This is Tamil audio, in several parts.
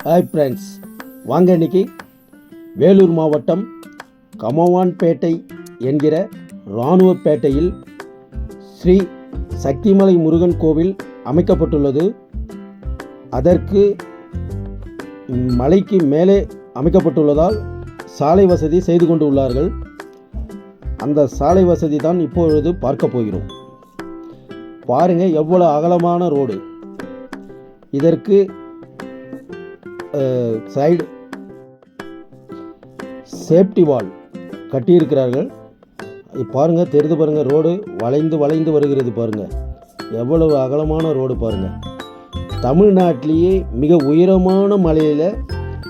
ஹாய் ஃப்ரெண்ட்ஸ், வாங்க இன்னைக்கு வேலூர் மாவட்டம் கமவான்பேட்டை என்கிற இராணுவப்பேட்டையில் ஸ்ரீ சக்திமலை முருகன் கோவில் அமைக்கப்பட்டுள்ளது. அதற்கு மலைக்கு மேலே அமைக்கப்பட்டுள்ளதால் சாலை வசதி செய்து கொண்டு உள்ளார்கள். அந்த சாலை வசதி தான் இப்பொழுது பார்க்க போகிறோம். பாருங்கள், எவ்வளோ அகலமான ரோடு. இதற்கு சைடு சேஃப்டி வால் கட்டியிருக்கிறார்கள். பாருங்கள், தெரிந்து பாருங்கள், ரோடு வளைந்து வருகிறது. பாருங்கள், எவ்வளவு அகலமான ரோடு பாருங்கள். தமிழ்நாட்டிலேயே மிக உயரமான மலையில்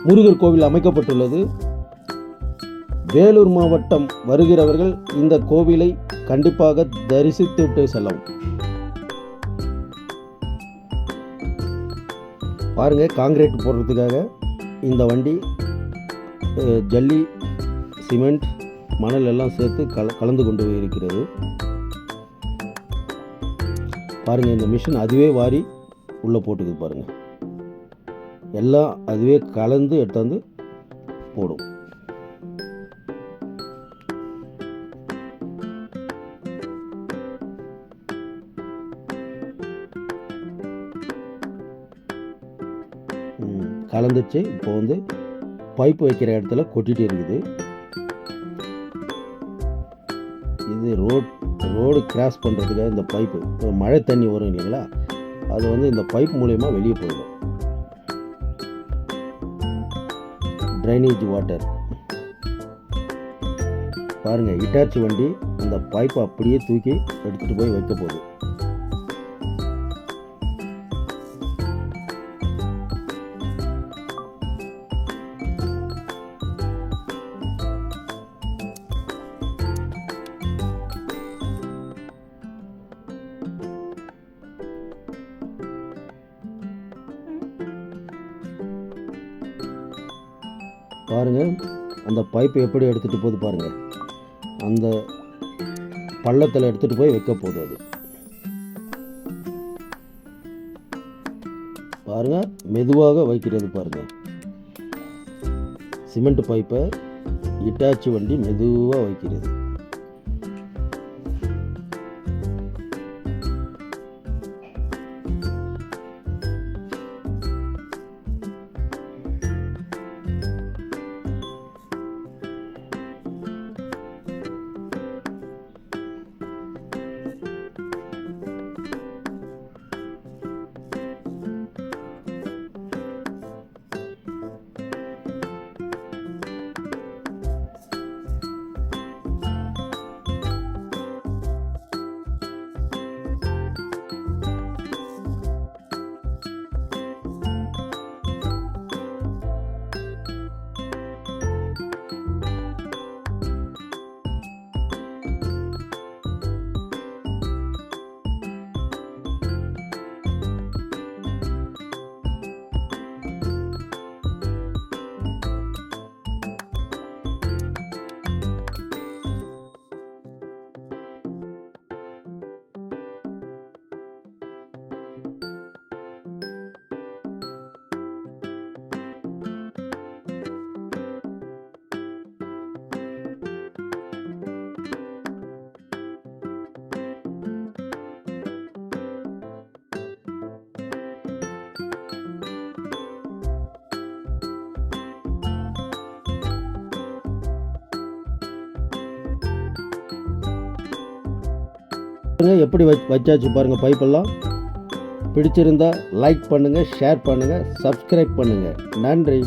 முருகர் கோவில் அமைக்கப்பட்டுள்ளது. வேலூர் மாவட்டம் வருகிறவர்கள் இந்த கோவிலை கண்டிப்பாக தரிசித்துவிட்டு செல்லவும். பாருங்கள், காங்கிரீட் போடுறதுக்காக இந்த வண்டி ஜல்லி, சிமெண்ட், மணல் எல்லாம் சேர்த்து கலந்து கொண்டு இருக்கிறது. பாருங்கள், இந்த மிஷின் அதுவே வாரி உள்ளே போட்டுக்குது. பாருங்கள், எல்லாம் அதுவே கலந்து எடுத்தாந்து போடும். கலந்துச்சு. இப்போ பைப்பு வைக்கிற இடத்துல கொட்டிகிட்டே இருக்குது. இது ரோடு கிராஸ் பண்ணுறதுக்காக இந்த பைப்பு, இப்போ மழை தண்ணி வரும் இல்லைங்களா, அது இந்த பைப் மூலயமா வெளியே போயிடும். Drainage water. பாருங்கள், இட்டாச்சி வண்டி அந்த பைப்பை அப்படியே தூக்கி எடுத்துகிட்டு போய் வைக்க போகுது. பாருங்கள், அந்த பைப்பை எப்படி எடுத்துகிட்டு போகுது பாருங்கள். அந்த பள்ளத்தில் எடுத்துகிட்டு போய் வைக்க போகுது. அது பாருங்கள், மெதுவாக வைக்கிறது பாருங்கள். சிமெண்ட் பைப்பை இட்டாச்சி வண்டி மெதுவாக வைக்கிறது. எப்படி வச்சாச்சு பாருங்கள். பைப்பெல்லாம் பிடிச்சிருந்தா லைக் பண்ணுங்கள், ஷேர் பண்ணுங்கள், சப்ஸ்கிரைப் பண்ணுங்கள். நன்றி.